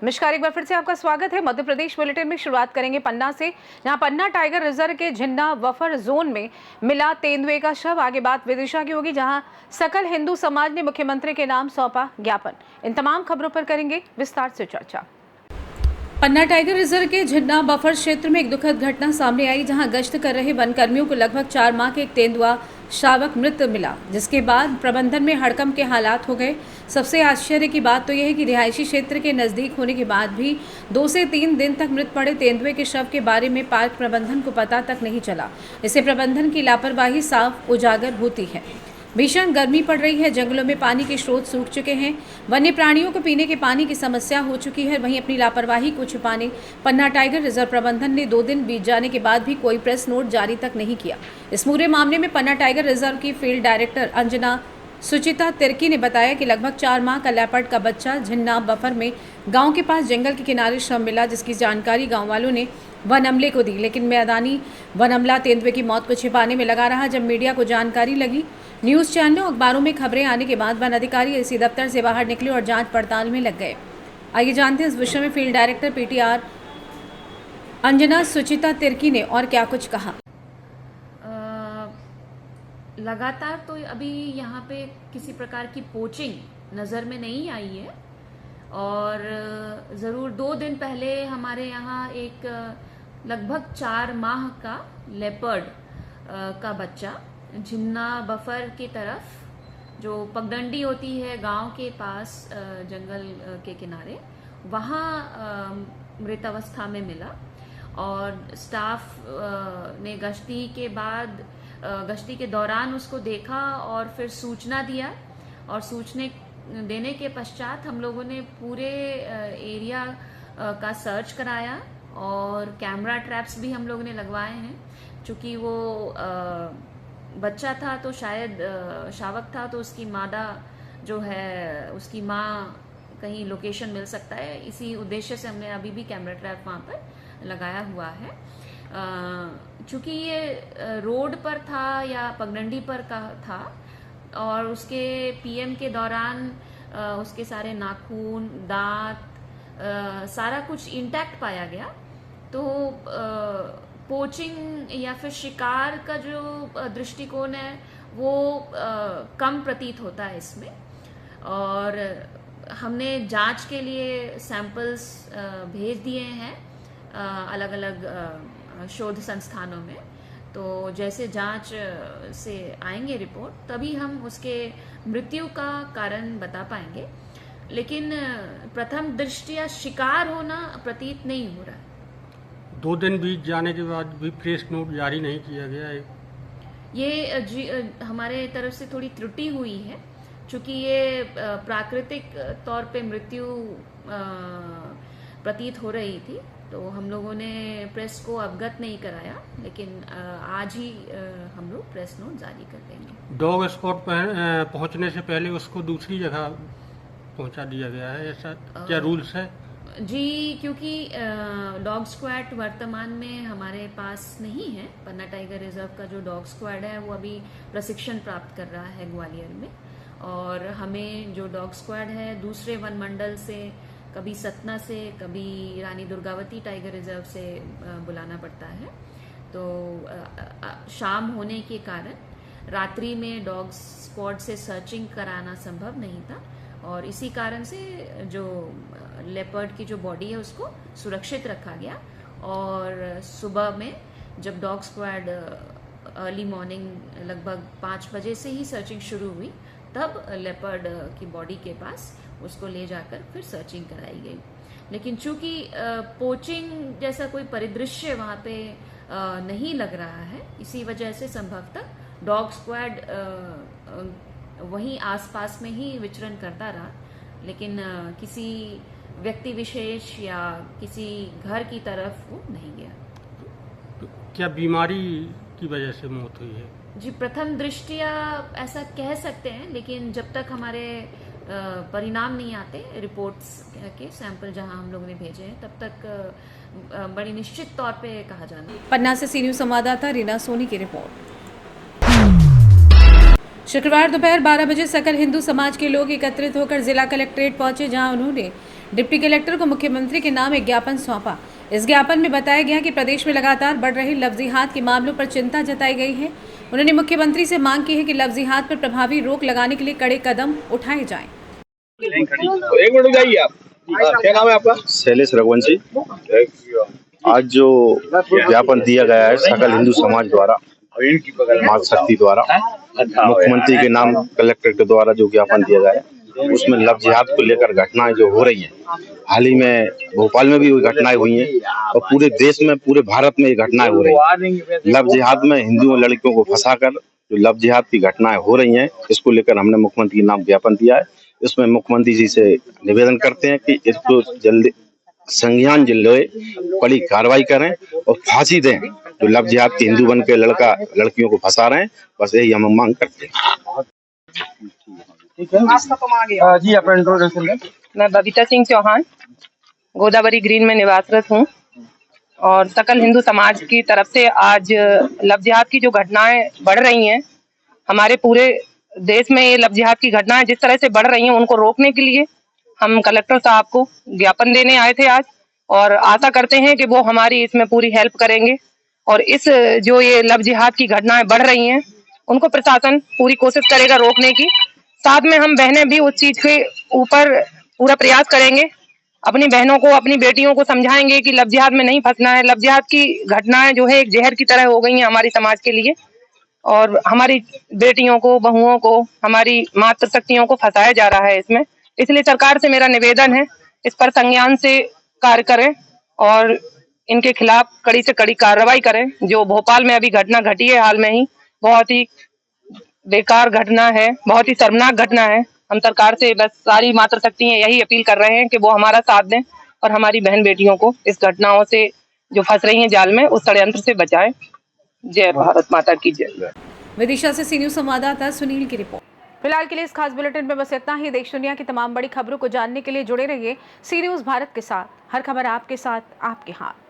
नमस्कार, एक बार फिर से आपका स्वागत है। मध्य प्रदेश बुलेटिन में शुरुआत करेंगे पन्ना से, जहां पन्ना टाइगर रिजर्व के झिन्ना बफर जोन में मिला तेंदुए का शव। आगे बात विदिशा की होगी, जहां सकल हिंदू समाज ने मुख्यमंत्री के नाम सौंपा ज्ञापन। इन तमाम खबरों पर करेंगे विस्तार से चर्चा। पन्ना टाइगर रिजर्व के झिन्ना बफर क्षेत्र में एक दुखद घटना सामने आई, जहां गश्त कर रहे वन कर्मियों को लगभग 4 माह के एक तेंदुआ शावक मृत मिला, जिसके बाद प्रबंधन में हड़कंप के हालात हो गए। सबसे आश्चर्य की बात तो यह है कि रिहायशी क्षेत्र के नज़दीक होने के बाद भी 2 से 3 दिन तक मृत पड़े तेंदुए के शव के बारे में पार्क प्रबंधन को पता तक नहीं चला। इससे प्रबंधन की लापरवाही साफ उजागर होती है। भीषण गर्मी पड़ रही है, जंगलों में पानी के स्रोत सूख चुके हैं, वन्य प्राणियों को पीने के पानी की समस्या हो चुकी है। वहीं अपनी लापरवाही को छुपाने पन्ना टाइगर रिजर्व प्रबंधन ने 2 दिन बीत जाने के बाद भी कोई प्रेस नोट जारी तक नहीं किया। इस पूरे मामले में पन्ना टाइगर रिजर्व की फील्ड डायरेक्टर अंजना सुचिता तिर्की ने बताया कि लगभग 4 माह का लेपर्ड का बच्चा झिन्ना बफर में गांव के पास जंगल के किनारे शव मिला, जिसकी जानकारी गांव वालों ने वन अमले को दी। लेकिन मैदानी वन अमला तेंदुए की मौत को छिपाने में लगा रहा। जब मीडिया को जानकारी लगी, न्यूज़ चैनलों अखबारों में खबरें आने के बाद वन अधिकारी इसी दफ्तर से बाहर निकले और जांच पड़ताल में लग गए। आइए जानते हैं इस विषय में फील्ड डायरेक्टर पीटीआर अंजना सुचिता तिर्की ने और क्या कुछ कहा। लगातार तो अभी यहाँ पे किसी प्रकार की पोचिंग नज़र में नहीं आई है, और ज़रूर 2 दिन पहले हमारे यहाँ एक लगभग 4 माह का लेपर्ड का बच्चा झिन्ना बफर की तरफ, जो पगडंडी होती है गांव के पास जंगल के किनारे, वहाँ मृत अवस्था में मिला। और स्टाफ ने गश्ती के दौरान उसको देखा और फिर सूचना दिया, और सूचना देने के पश्चात हम लोगों ने पूरे एरिया का सर्च कराया और कैमरा ट्रैप्स भी हम लोगों ने लगवाए हैं। चूंकि वो बच्चा था तो शायद शावक था, तो उसकी मादा जो है, उसकी माँ कहीं लोकेशन मिल सकता है, इसी उद्देश्य से हमने अभी भी कैमरा ट्रैप वहाँ पर लगाया हुआ है। चूंकि ये रोड पर था या पगडंडी पर का था, और उसके पीएम के दौरान उसके सारे नाखून, दांत, सारा कुछ इंटैक्ट पाया गया, तो पोचिंग या फिर शिकार का जो दृष्टिकोण है वो कम प्रतीत होता है इसमें। और हमने जांच के लिए सैंपल्स भेज दिए हैं अलग अलग शोध संस्थानों में। तो जैसे जांच से आएंगे रिपोर्ट, तभी हम उसके मृत्यु का कारण बता पाएंगे। लेकिन प्रथम दृष्टया शिकार होना प्रतीत नहीं हो रहा है। 2 दिन बीत जाने के बाद भी प्रेस नोट जारी नहीं किया गया है। ये हमारे तरफ से थोड़ी त्रुटि हुई है, चूंकि ये प्राकृतिक तौर पे मृत्यु प्रतीत हो रही थी, तो हम लोगों ने प्रेस को अवगत नहीं कराया। लेकिन आज ही हम लोग प्रेस नोट जारी कर देंगे। डॉग स्क्वाड पहुंचने से पहले उसको दूसरी जगह पहुंचा दिया गया है, ऐसा क्या रूल्स है? जी, क्योंकि डॉग स्क्वाड वर्तमान में हमारे पास नहीं है। पन्ना टाइगर रिजर्व का जो डॉग स्क्वाड है वो अभी प्रशिक्षण प्राप्त कर रहा है ग्वालियर में, और हमें जो डॉग स्क्वाड है दूसरे वन मंडल से, कभी सतना से, कभी रानी दुर्गावती टाइगर रिजर्व से बुलाना पड़ता है। तो शाम होने के कारण रात्रि में डॉग स्क्वाड से सर्चिंग कराना संभव नहीं था, और इसी कारण से जो लेपर्ड की जो बॉडी है उसको सुरक्षित रखा गया। और सुबह में जब डॉग स्क्वाड अर्ली मॉर्निंग लगभग 5 बजे से ही सर्चिंग शुरू हुई, तब लेपर्ड की बॉडी के पास उसको ले जाकर फिर सर्चिंग कराई गई। लेकिन चूंकि पोचिंग जैसा कोई परिदृश्य वहाँ पे नहीं लग रहा है, इसी वजह से संभवतः डॉग स्क्वाड वहीं आसपास में ही विचरण करता रहा। लेकिन किसी व्यक्ति विशेष या किसी घर की तरफ वो नहीं गया। तो क्या बीमारी की वजह से मौत हुई है? जी, प्रथम दृष्टया ऐसा कह सकते हैं, लेकिन जब तक हमारे परिणाम नहीं आते, रिपोर्ट्स के सैंपल जहां हम लोगों ने भेजे हैं, तब तक बड़ी निश्चित तौर पे कहा जाना। पन्ना से सी न्यूज़ संवाददाता रीना सोनी की रिपोर्ट। शुक्रवार दोपहर 12 बजे सकल हिंदू समाज के लोग एकत्रित होकर जिला कलेक्ट्रेट पहुंचे, जहां उन्होंने डिप्टी कलेक्टर को मुख्यमंत्री के नाम एक ज्ञापन सौंपा। इस ज्ञापन में बताया गया कि प्रदेश में लगातार बढ़ रहे लफ्जिहात के मामलों पर चिंता जताई गई है। उन्होंने मुख्यमंत्री से मांग की है कि लफ्जिहात पर प्रभावी रोक लगाने के लिए कड़े कदम उठाए जाएं। एक मिनट जाइए आप। क्या नाम है आपका? शैलेश रघुवंशी। आज जो ज्ञापन दिया गया है सकल हिंदू समाज द्वारा, मातृशक्ति द्वारा, मुख्यमंत्री के नाम कलेक्टर के द्वारा जो ज्ञापन दिया गया है, उसमें लव जिहाद को लेकर घटनाएं जो हो रही हैं, हाल ही में भोपाल में भी घटनाएं हुई हैं और पूरे देश में, पूरे भारत में ये घटनाएं हो रही हैं। लव जिहाद में हिंदू लड़कियों को फंसाकर जो लव जिहाद की घटनाएं हो रही हैं, इसको लेकर हमने मुख्यमंत्री के नाम ज्ञापन दिया है। इसमें मुख्यमंत्री जी से निवेदन करते हैं कि इसको जल्दी संज्ञान ले, कड़ी कार्रवाई करें और फांसी दें जो लव जिहाद के हिंदू बन के लड़कियों को फंसा रहे हैं। बस यही हम मांग करते हैं। ठीक है जी, अपना इंट्रोडक्शन दें। मैं बबीता सिंह चौहान गोदावरी ग्रीन में निवासरत हूँ और सकल हिंदू समाज की तरफ से आज लव जिहाद की जो घटनाएं बढ़ रही हैं, हमारे पूरे देश में ये लव जिहाद की घटनाएं जिस तरह से बढ़ रही हैं, उनको रोकने के लिए हम कलेक्टर साहब को ज्ञापन देने आए थे आज, और आशा करते हैं कि वो हमारी इसमें पूरी हेल्प करेंगे और इस जो ये लव जिहाद की घटनाएं बढ़ रही हैं, उनको प्रशासन पूरी कोशिश करेगा रोकने की। साथ में हम बहनें भी उस चीज के ऊपर पूरा प्रयास करेंगे, अपनी बहनों को, अपनी बेटियों को समझाएंगे कि लव जिहाद में नहीं फंसना है। लव जिहाद की घटनाएं जो है एक जहर की तरह हो गई हैं हमारी समाज के लिए, और हमारी बेटियों को, बहुओं को, हमारी मातृशक्तियों को फंसाया जा रहा है इसमें। इसलिए सरकार से मेरा निवेदन है, इस पर संज्ञान से कार्य करें और इनके खिलाफ कड़ी से कड़ी कार्रवाई करें। जो भोपाल में अभी घटना घटी है हाल में ही, बहुत ही बेकार घटना है, बहुत ही शर्मनाक घटना है। हम सरकार से बस सारी मातृशक्तियां यही अपील कर रहे हैं कि वो हमारा साथ दें और हमारी बहन बेटियों को इस घटनाओं से जो फंस रही हैं जाल में, उस षड्यंत्र से बचाएं। जय भारत माता की जय। विदिशा से सी न्यूज संवाददाता सुनील की रिपोर्ट। फिलहाल के लिए इस खास बुलेटिन में बस इतना ही। देश दुनिया की तमाम बड़ी खबरों को जानने के लिए जुड़े रहिए सी न्यूज भारत के साथ। हर खबर आपके साथ, आपके हाथ।